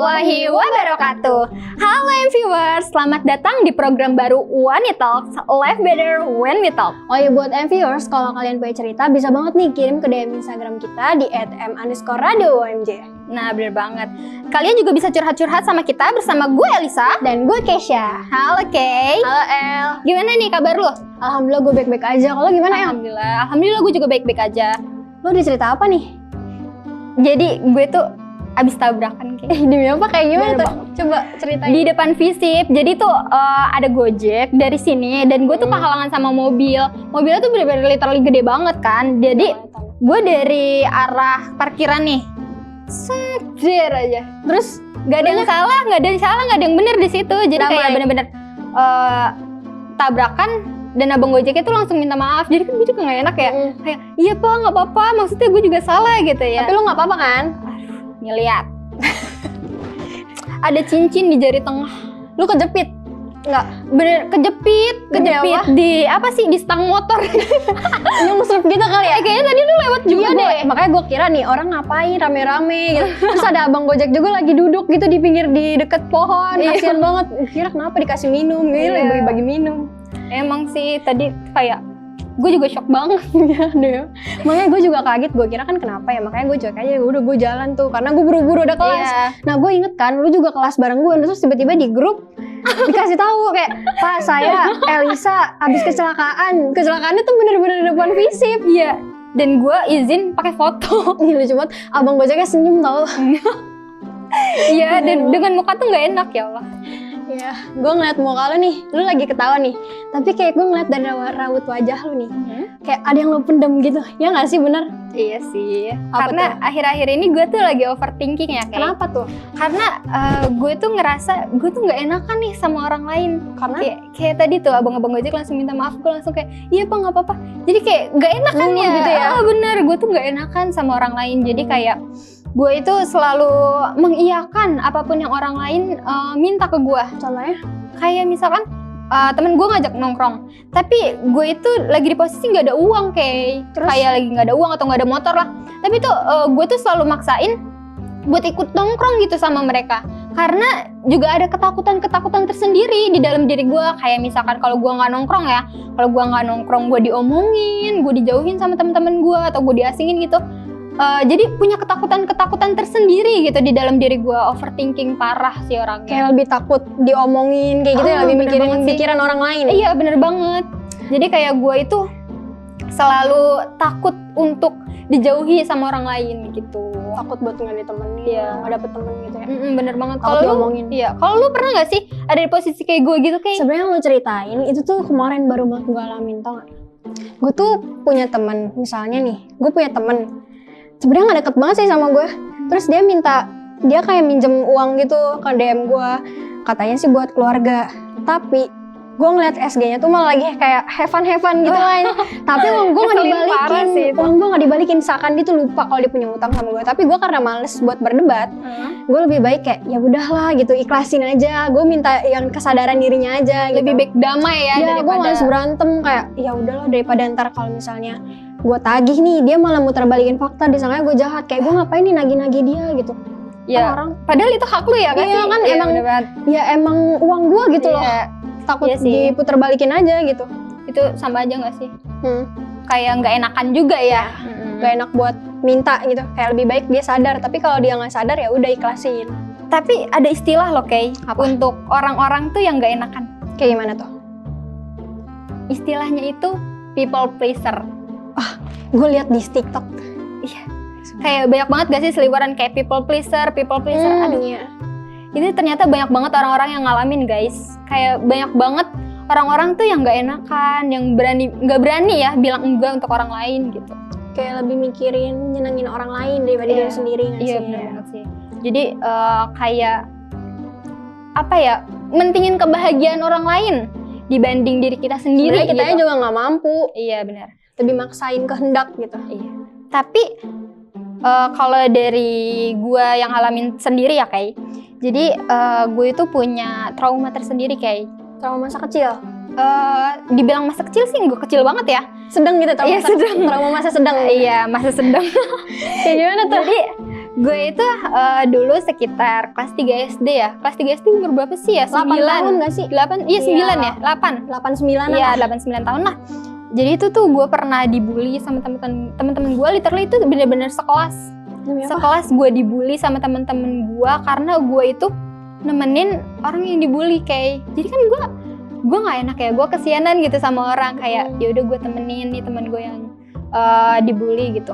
warahmatullahi wabarakatuh. Halo viewers, selamat datang di program baru One Talks, Life Better When We Talk. Oh ya buat viewers, kalau kalian punya cerita bisa banget nih kirim ke DM Instagram kita di @m_radio_omj. Nah bener banget. Kalian juga bisa curhat-curhat sama kita bersama gue Elisa Dan gue Kesha. Halo Kay. Halo El. Gimana nih kabar lu? Alhamdulillah gue baik-baik aja. Kalau gimana El? Alhamdulillah gue juga baik-baik aja. Lo ada cerita apa nih? Jadi gue tuh abis tabrakan Kay. Demi apa kayak gimana Bener tuh? banget. Coba ceritain. Di depan Visip, jadi tuh ada Gojek dari sini dan gue tuh kehalangan sama mobil. Mobilnya tuh bener-bener literally gede banget kan. Jadi gue dari arah parkiran nih, sejer aja. Terus gak ada yang salah, gak ada yang bener di situ. Jadi kayak bener-bener tabrakan dan abang Gojeknya tuh langsung minta maaf. Jadi kan gue juga gak enak ya. Kayak iya pak gak apa-apa, maksudnya gue juga salah gitu ya. Tapi lo gak apa-apa kan? Ngeliat ada cincin di jari tengah. Lu kejepit? Enggak. Bener kejepit di apa sih, di stang motor. Nyungsep gitu kali ya? Kayaknya tadi lu lewat juga deh. Makanya gue kira nih orang ngapain rame-rame gitu. Terus ada abang Gojek juga lagi duduk gitu di pinggir di deket pohon. Kasian banget. Kira kenapa dikasih minum gitu, bagi-bagi minum. Emang sih tadi kayak gue juga shock banget. Deh. Makanya gue juga kaget, gue kira kan kenapa ya, makanya gue cuek aja, udah gue jalan tuh karena gue buru-buru udah kelas. Nah gue inget kan, lu juga kelas bareng gue, terus tiba-tiba di grup dikasih tahu kayak, Pak saya Elisa habis kecelakaannya tuh bener-bener di depan Visip. Iya. Dan gue izin pakai foto. Gila cuma abang Gojeknya senyum tau. Iya, dan dengan muka tuh nggak enak ya Allah. Iya, gue ngeliat muka lu nih, lu lagi ketawa nih. Tapi kayak gue ngeliat dari raut wajah lu nih, kayak ada yang lu pendem gitu. Ya nggak sih, bener? Iya sih. Apa karena tuh? akhir-akhir ini gue tuh lagi overthinking ya. Kenapa tuh? Karena gue tuh ngerasa gue tuh nggak enakan nih sama orang lain. Karena? Kayak tadi tuh abang-abang Gojek langsung minta maaf, gue langsung kayak iya pak nggak apa-apa. Jadi kayak nggak enakan ya. Gitu ya? Bener, gue tuh nggak enakan sama orang lain. Jadi kayak gue itu selalu mengiyakan apapun yang orang lain minta ke gue. Contohnya? Kayak misalkan temen gue ngajak nongkrong, tapi gue itu lagi di posisi nggak ada uang kayak lagi nggak ada uang atau nggak ada motor lah. Tapi tuh gue tuh selalu maksain buat ikut nongkrong gitu sama mereka, karena juga ada ketakutan tersendiri di dalam diri gue. Kayak misalkan kalau gue nggak nongkrong ya, kalau gue nggak nongkrong gue diomongin, gue dijauhin sama teman-teman gue atau gue diasingin gitu. Jadi punya ketakutan tersendiri gitu di dalam diri gue, overthinking parah sih orangnya. Kayak lebih takut diomongin kayak gitu ya, lebih mikirin pikiran orang lain. Iya bener banget. Jadi kayak gue itu selalu takut untuk dijauhi sama orang lain gitu. Takut buat nggak ditemenin, nggak dapet temen gitu ya. Bener banget. Kalau diomongin. Iya. Kalau lu pernah nggak sih ada di posisi kayak gue gitu kayak? Sebenarnya lu ceritain itu tuh kemarin baru banget gue alamin, tau gak? Gue tuh punya temen, misalnya nih, gue punya temen sebenarnya nggak deket banget sih sama gue. Terus dia kayak minjem uang gitu ke DM gue, katanya sih buat keluarga. Tapi gue ngeliat SG-nya tuh malah lagi kayak have fun gitu lah. Tapi uang gue nggak dibalikin, seakan dia tuh lupa kalau dia punya utang sama gue. Tapi gue karena males buat berdebat, gue lebih baik kayak ya udahlah gitu, ikhlasin aja. Gue minta yang kesadaran dirinya aja. Gitu. Lebih baik damai ya daripada. Gue males berantem, kayak ya udahlah daripada ntar kalau misalnya gue tagih nih, dia malah muter balikin fakta, disangkanya gue jahat. Kayak gue ngapain nih nagih-nagih dia gitu. Ya, orang padahal itu hak lu ya kan? Iya kan, emang uang gue gitu loh. Takut diputer balikin aja gitu. Itu sama aja gak sih? Kayak nggak enakan juga ya. Gak enak buat minta gitu. Kayak lebih baik dia sadar, tapi kalau dia nggak sadar ya udah ikhlasin. Tapi ada istilah loh Kay, untuk orang-orang tuh yang nggak enakan. Kayak gimana tuh? Istilahnya itu people pleaser. Gue lihat di TikTok. Iya. Kayak banyak banget gak sih seliweran kayak people pleaser. Aduh. Iya. Ini ternyata banyak banget orang-orang yang ngalamin guys. Kayak banyak banget orang-orang tuh yang nggak enakan, yang nggak berani ya bilang enggak untuk orang lain gitu. Kayak lebih mikirin nyenengin orang lain daripada diri sendiri. Iya benar banget sih. Jadi kayak apa ya, mentingin kebahagiaan orang lain dibanding diri kita sendiri. Sebenarnya kitanya juga nggak mampu. Iya benar. Lebih maksain kehendak gitu. Iya. Tapi kalau dari gue yang ngalamin sendiri ya Kay, jadi gue itu punya trauma tersendiri Kay. Trauma masa kecil? Dibilang masa kecil sih nggak kecil banget ya. Sedang gitu trauma. Iya sedang. Trauma masa sedang. Iya masa sedang. Kayak gimana tuh? Jadi Gue itu dulu sekitar kelas 3 SD ya. Kelas 3 SD umur berapa sih ya? 8 tahun gak sih? 8, iya 9 ya? 8. 8-9 Iya, 8-9 tahun lah. Jadi itu tuh gue pernah dibully sama teman-teman gue, literally itu bener-bener sekelas. Demi apa? Sekelas gue dibully sama teman-teman gue karena gue itu nemenin orang yang dibully kayak. Jadi kan gue nggak enak ya, gue kesianan gitu sama orang kayak ya udah gue temenin nih teman gue yang dibully gitu.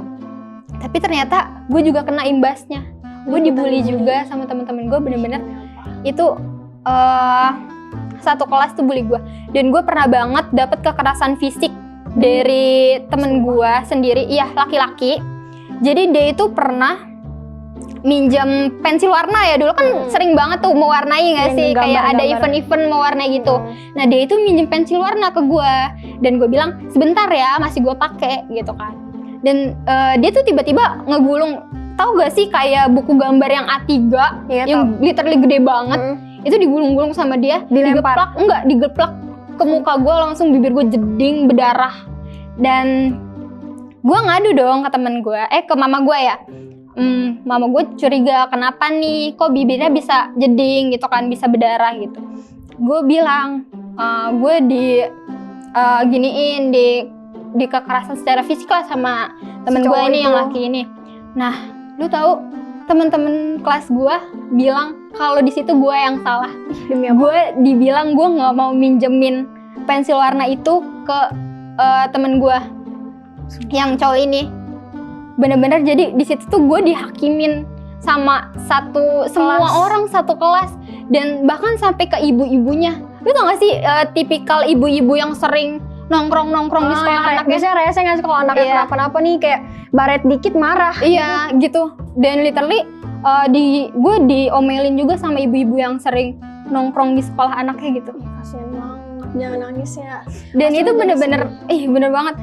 Tapi ternyata gue juga kena imbasnya. Gue dibully juga sama teman-teman gue, bener-bener itu satu kelas tuh bully gue. Dan gue pernah banget dapet kekerasan fisik dari temen gue sendiri, iya laki-laki. Jadi dia itu pernah minjem pensil warna ya, dulu kan sering banget tuh mewarnai nggak sih, kayak ada event-event mewarnai gitu. Nah dia itu minjem pensil warna ke gue dan gue bilang sebentar ya, masih gue pakai gitu kan. Dan dia tuh tiba-tiba ngegulung, tahu gak sih kayak buku gambar yang A3 yang literally gede banget, itu digulung-gulung sama dia, dilempar, digeplak ke muka gue, langsung bibir gue jeding berdarah. Dan gue ngadu dong ke temen gue, ke mama gue ya. Mama gue curiga kenapa nih kok bibirnya bisa jeding gitu kan, bisa berdarah gitu. Gue bilang gue giniin, di kekerasan secara fisik lah sama temen gue ini yang laki ini. Nah lu tahu temen-temen kelas gue bilang kalau di situ gue yang salah. Gue dibilang gue nggak mau minjemin pensil warna itu ke temen gue yang cowok ini. Bener-bener jadi di situ tuh gue dihakimin sama semua orang satu kelas, dan bahkan sampai ke ibu-ibunya. Lu tau gak sih tipikal ibu-ibu yang sering nongkrong di sekolah anaknya? Biasanya rese gak sih kalau anaknya kenapa-napa nih, kayak baret dikit marah. Iya gitu. Dan literally gue diomelin juga sama ibu-ibu yang sering nongkrong di sekolah anaknya gitu. Kasian banget, jangan nangis ya. Dan itu bener-bener, bener banget.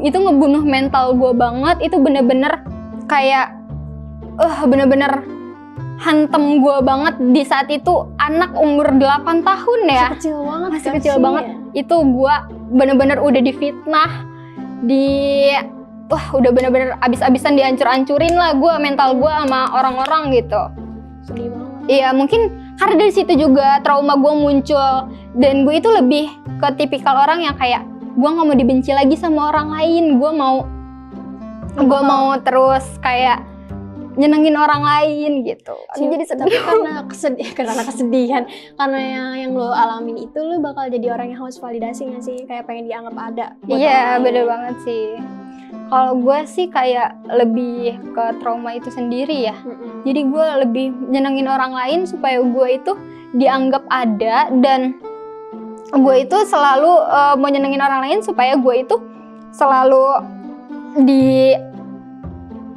Itu ngebunuh mental gue banget. Itu bener-bener kayak, bener-bener hantem gue banget di saat itu. Anak umur 8 tahun ya. Masih kecil banget. Itu gue bener-bener udah difitnah, udah bener-bener abis-abisan dihancur-hancurin lah gue, mental gue sama orang-orang gitu. Sedih banget. Iya, mungkin karena dari situ juga trauma gue muncul, dan gue itu lebih ke tipikal orang yang kayak gue nggak mau dibenci lagi sama orang lain. Gue mau terus kayak nyenengin orang lain gitu. Jadi sedih. Tapi karena kesedihan, karena yang lo alamin itu, lo bakal jadi orang yang haus validasi nggak sih? Kayak pengen dianggap ada. Iya, bener banget sih. Kalau gue sih kayak lebih ke trauma itu sendiri ya. Jadi gue lebih nyenengin orang lain supaya gue itu dianggap ada, dan gue itu selalu mau nyenengin orang lain supaya gue itu selalu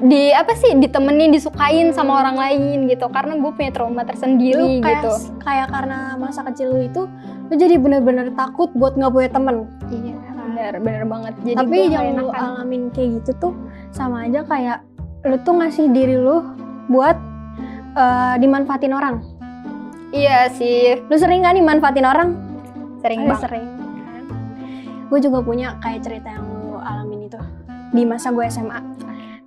ditemenin, disukain sama orang lain gitu, karena gue punya trauma tersendiri gitu. Kayak karena masa kecil lu itu, lu jadi bener-bener takut buat nggak punya temen. Iya, bener banget. Jadi tapi yang lu alamin kayak gitu tuh sama aja kayak lu tuh ngasih diri lu buat dimanfaatin orang. Iya sih. Lu sering gak dimanfaatin orang? Sering banget. Sering. Gue juga punya kayak cerita yang lu alamin itu di masa gue SMA.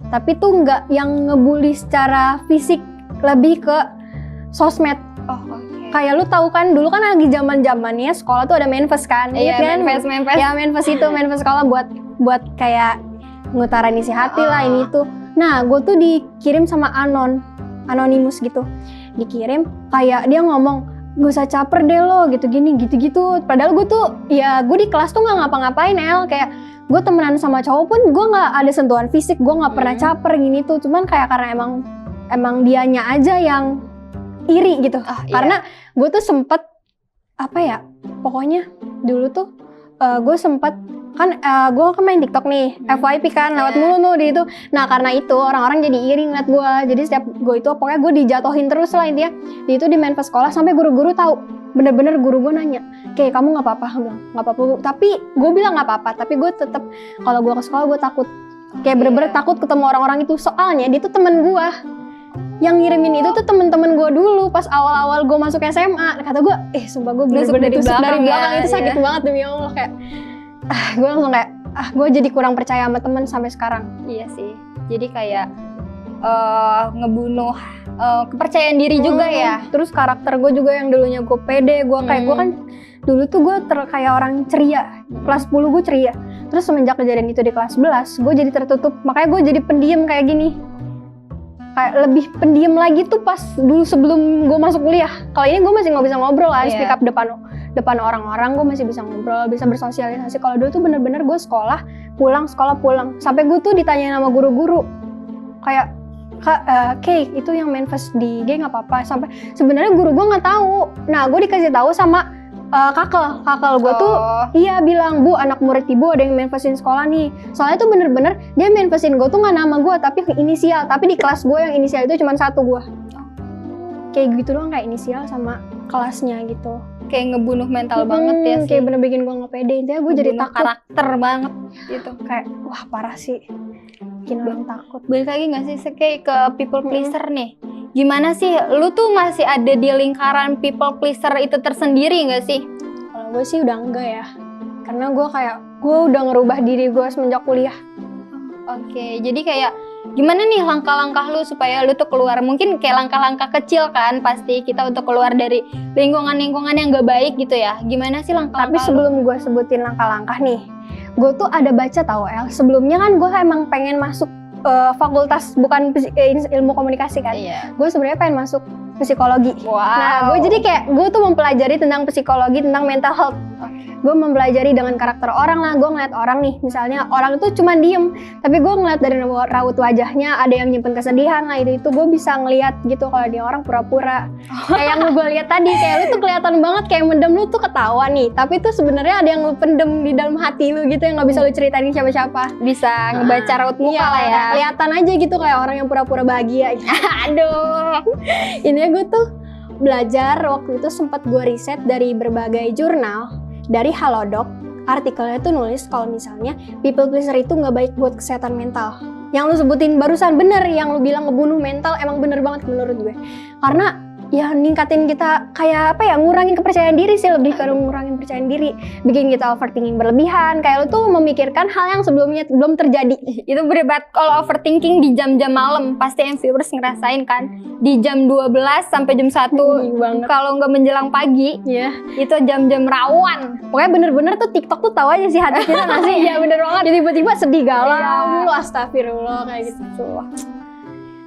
Tapi tuh nggak yang ngebully secara fisik, lebih ke sosmed. Kayak lu tahu kan, dulu kan lagi zaman-zamannya sekolah tuh ada manifest kan? Iya, kan? manifest. Ya manifest itu, manifest sekolah buat kayak ngutarain isi hati lah ini tuh. Nah, gue tuh dikirim sama anonimus gitu. Dikirim kayak dia ngomong, gak usah caper deh lo, gitu-gitu. Padahal gue tuh, ya gue di kelas tuh gak ngapa-ngapain kayak gue temenan sama cowok pun gue gak ada sentuhan fisik, gue gak pernah caper gini tuh. Cuman kayak karena emang dianya aja yang iri gitu. Karena gue tuh sempet, pokoknya dulu tuh gue sempet, gue kan main TikTok nih, FYP kan, lewat mulu tuh di itu. Nah karena itu orang-orang jadi iri ngeliat gue. Jadi setiap gue itu pokoknya gue dijatohin terus lah intinya. Di itu di manifest sekolah sampai guru-guru tahu. Bener-bener guru gue nanya, kayak kamu nggak apa-apa? Bilang nggak apa-apa. Tapi gue bilang nggak apa-apa. Tapi gue tetap kalau gue ke sekolah gue takut. Kayak bener-bener takut ketemu orang-orang itu. Soalnya dia tuh temen gue. Yang ngirimin itu tuh temen-temen gue dulu pas awal-awal gue masuk SMA. Kata gue, sumpah gue bener-bener ditusuk dari belakang itu sakit banget demi Allah. Kayak gue langsung kayak gue jadi kurang percaya sama temen sampai sekarang. Iya sih. Jadi kayak ngebunuh kepercayaan diri juga ya. Terus karakter gue juga yang dulunya gue pede, gue kayak gue kan dulu tuh gue kayak orang ceria. Kelas 10 gue ceria. Terus semenjak kejadian itu di kelas 11, gue jadi tertutup. Makanya gue jadi pendiam kayak gini. Kayak lebih pendiam lagi tuh pas dulu sebelum gue masuk kuliah. Kalau ini gue masih nggak bisa ngobrol lah, speak up depan orang-orang, gue masih bisa ngobrol, bisa bersosialisasi. Kalau dulu tuh bener-bener gue sekolah pulang. Sampai gue tuh ditanyain sama guru-guru kayak, Kak, Kay, itu yang manifest di IG nggak apa-apa. Sampai sebenarnya guru gue nggak tahu. Nah, gue dikasih tahu sama kakak gue tuh, iya bilang, Bu, anak murid ibu ada yang manifestin sekolah nih. Soalnya tuh bener-bener dia manifestin gue tuh nggak nama gue, tapi inisial. Tapi di kelas gue yang inisial itu cuma satu gue. Kayak gitu doang, kayak inisial sama kelasnya gitu. Kayak ngebunuh mental banget ya sih. Kayak bener bikin gue nggak pede. Intinya gue jadi takut. Karakter banget gitu. Kayak wah parah sih. Bikin orang takut. Balik lagi nggak sih kayak ke people pleaser nih? Gimana sih, lu tuh masih ada di lingkaran people pleaser itu tersendiri nggak sih? Kalau gue sih udah enggak ya, karena gue udah ngerubah diri gue semenjak kuliah. Oke, jadi kayak gimana nih langkah-langkah lu supaya lu tuh keluar? Mungkin kayak langkah-langkah kecil kan pasti kita untuk keluar dari lingkungan-lingkungan yang gak baik gitu ya. Gimana sih langkah-langkah? Tapi sebelum gue sebutin langkah-langkah nih, gue tuh ada baca tau El. Sebelumnya kan gue emang pengen masuk fakultas bukan ilmu komunikasi kan. Iya. Gue sebenarnya pengen masuk psikologi. Wow. Nah, gue jadi kayak gue tuh mempelajari tentang psikologi, tentang mental health. Gue mempelajari dengan karakter orang lah. Gue ngeliat orang nih, misalnya orang itu cuma diem, tapi gue ngeliat dari raut wajahnya ada yang nyimpen kesedihan lah, itu gue bisa ngeliat gitu kalau dia orang pura-pura. Kayak yang gue lihat tadi, kayak lu tuh kelihatan banget kayak mendem, lu tuh ketawa nih, tapi tuh sebenarnya ada yang lu pendem di dalam hati lu gitu yang nggak bisa lu ceritain siapa-siapa. Bisa ngebaca raut muka lah ya. Kelihatan aja gitu kayak orang yang pura-pura bahagia. Gitu. Aduh. Ini gue tuh belajar waktu itu sempat gue riset dari berbagai jurnal. Dari Halodoc, artikelnya tuh nulis kalau misalnya people pleaser itu nggak baik buat kesehatan mental. Yang lu sebutin barusan bener, yang lu bilang ngebunuh mental emang bener banget menurut gue. Karena ya ningkatin kita kayak apa ya, ngurangin kepercayaan diri sih, lebih ke ngurangin kepercayaan diri, bikin kita overthinking berlebihan. Kayak lu tuh memikirkan hal yang sebelumnya belum terjadi. Itu berat kalau overthinking di jam-jam malam, pasti yang viewers ngerasain kan. Di jam 12 sampai jam 1 kalau nggak menjelang pagi, itu jam-jam rawan. Pokoknya bener-bener tuh TikTok tuh tahu aja sih hati kita nggak sih? Iya bener banget. Jadi tiba-tiba sedih galau, lu astagfirullah kayak gitu.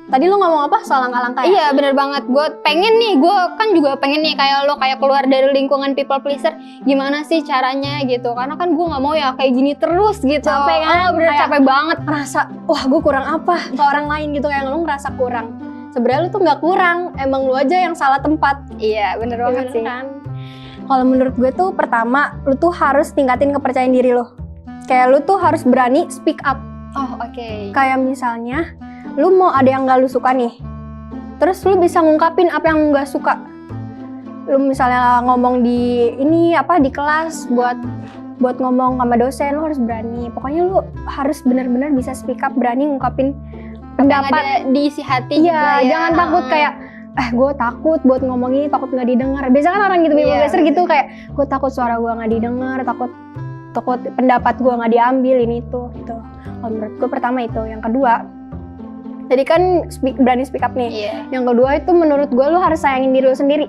Tadi lu ngomong apa soal langkah-langkah ya? Iya bener banget, gue kan juga pengen nih kayak lo, kayak keluar dari lingkungan people pleaser. Gimana sih caranya gitu, karena kan gue gak mau ya kayak gini terus gitu. Capek kan? Bener capek banget. Ngerasa, wah gue kurang apa ke orang lain gitu, kayak lu ngerasa kurang. Sebenarnya lu tuh gak kurang, emang lu aja yang salah tempat. Iya bener banget sih. Kan? Kalau menurut gue tuh pertama, lu tuh harus tingkatin kepercayaan diri lo. Kayak lu tuh harus berani speak up. Oh oke. Kayak misalnya, lu mau ada yang gak lu suka nih, terus lu bisa ngungkapin apa yang lu gak suka. Lu misalnya ngomong di kelas buat ngomong sama dosen, lu harus berani. Pokoknya lu harus benar-benar bisa speak up, berani ngungkapin pendapat di isi hati. Iya, jangan takut kayak gue takut buat ngomong ini, takut nggak didengar. Biasanya kan orang gitu, biasa gitu kayak gue takut suara gue nggak didengar, takut pendapat gue nggak diambil, ini itu gitu. Kalau menurut gue pertama itu. Yang kedua, jadi kan berani speak up nih. Iya. Yang kedua itu menurut gue lu harus sayangin diri lu sendiri.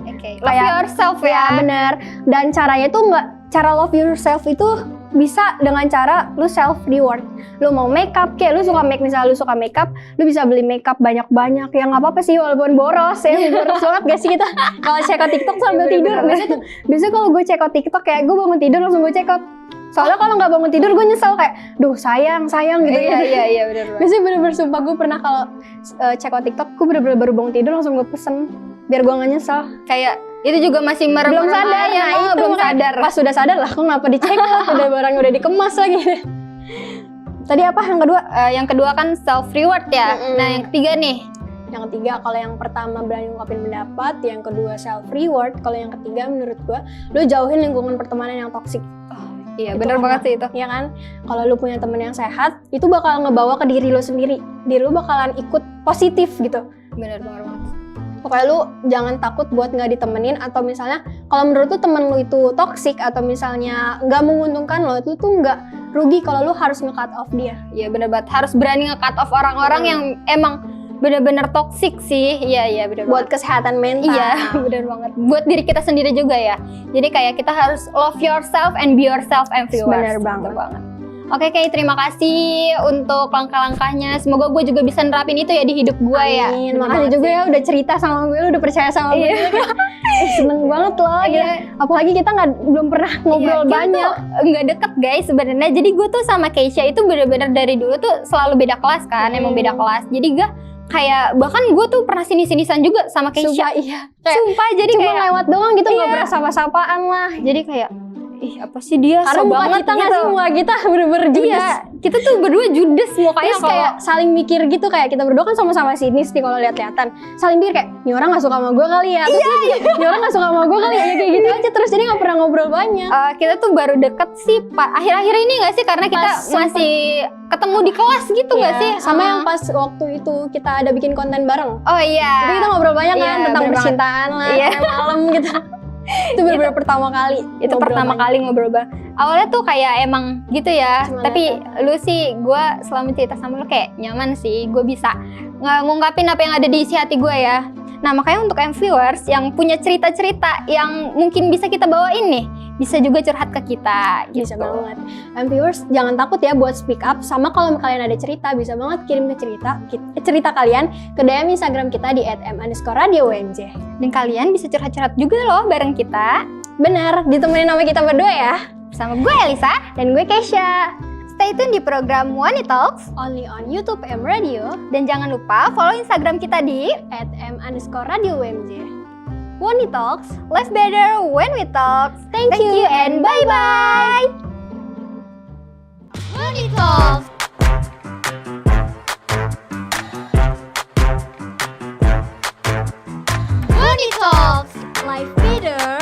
Oke. Love yourself ya. Bener. Dan caranya tuh cara love yourself itu bisa dengan cara lu self reward. Lu mau makeup kayak lu suka misalnya lu suka makeup, lu bisa beli makeup banyak-banyak. Ya nggak apa-apa sih walaupun boros ya. Boros banget gak sih kita kalau check out TikTok sambil tidur. Biasanya kalau gue check out TikTok kayak gue bangun tidur langsung gue check out. Soalnya kalau nggak bangun tidur gue nyesel kayak, duh sayang gitu. Iya benar. Biasanya bener-bener sumpah gue pernah kalau check out TikTok, gue bener-bener baru bangun tidur langsung gue pesen biar gue nggak nyesel. Kayak itu juga masih belum sadar ya, belum sadar. Pas sudah sadar lah, kok ngapa di check out, udah barang udah dikemas lagi. Tadi apa yang kedua? Yang kedua kan self reward ya. Nah yang ketiga nih. Yang ketiga, kalau yang pertama berani ngungkapin pendapat, yang kedua self reward, kalau yang ketiga menurut gue, lu jauhin lingkungan pertemanan yang toksik. Iya bener banget sih itu. Iya kan? Kalau lu punya temen yang sehat, itu bakal ngebawa ke diri lu sendiri. Diri lu bakalan ikut positif gitu. Bener banget. Pokoknya lu jangan takut buat nggak ditemenin, atau misalnya kalau menurut lu temen lu itu toksik atau misalnya nggak menguntungkan lo, itu tuh nggak rugi kalau lu harus nge-cut off dia. Iya bener banget, harus berani nge-cut off orang-orang yang emang bener-bener toxic sih. Iya bener Buat banget. kesehatan mental. Iya bener banget, buat diri kita sendiri juga ya. Jadi kayak kita harus love yourself and be yourself and viewers. Bener Gitu banget. Oke Kay, terima kasih untuk langkah-langkahnya. Semoga gue juga bisa nerapin itu ya di hidup gue ya. Amin. Bener Makasih banget juga sih. ya udah cerita sama gue, lu udah percaya sama gue. Iya. Seneng banget loh. Iya. Apalagi kita belum pernah ngobrol Iya, banyak. kita tuh nggak deket guys sebenarnya. Jadi gue tuh sama Keisha itu bener-bener dari dulu tuh selalu beda kelas kan, emang beda kelas. Jadi gue kayak bahkan gue tuh pernah sini-sinisan juga sama Keisha. Sumpah, iya. Sumpah, jadi Cuma kayak lewat doang gitu, nggak Iya. pernah sapa-sapaan lah. jadi kayak ih apa sih dia Karena so muka banget kita nggak gitu. sih, muka kita bener-bener judes. Iya, kita tuh berdua judes mukanya Terus kalau kayak saling mikir gitu, kayak kita berdua kan sama-sama sinis nih kalau lihat-lihatan. Saling mikir kayak, nih orang gak suka sama gue kali ya. Terus dia, nih orang gak suka sama gue kali ya. Ya kayak gitu aja terus, jadi gak pernah ngobrol banyak. kita tuh baru deket sih akhir-akhir ini nggak sih, karena kita Pas masih ketemu di kelas gitu nggak Iya, sih? sama yang pas waktu itu kita ada bikin konten bareng. Oh iya. Jadi kita ngobrol banyak kan Iya, tentang bener banget. percintaan lah, Iya. kayak malam gitu. Itu bener-bener pertama kali. Itu ngobrol pertama banyak. kali ngobrol bang. Awalnya tuh kayak emang gitu ya. Cuma Tapi lu sih, gue selama cerita sama lu kayak nyaman sih. Gue bisa ngungkapin apa yang ada di isi hati gue ya. Nah makanya untuk viewers yang punya cerita-cerita yang mungkin bisa kita bawain nih, bisa juga curhat ke kita. Bisa gitu. banget. Viewers jangan takut ya buat speak up. Sama kalau kalian ada cerita, bisa banget kirim ke cerita kalian ke DM Instagram kita di @m_radio_umj. Dan kalian bisa curhat-curhat juga loh bareng kita. Bener, ditemenin sama kita berdua ya. Bersama gue Elisa. Dan gue Keisha. Stay tune di program One Talks. Only on YouTube M Radio Dan jangan lupa follow Instagram kita di @m_radio_umj. One Talks. Let's better when we talk. Thank you and bye-bye. One Talks. One Talks. Life better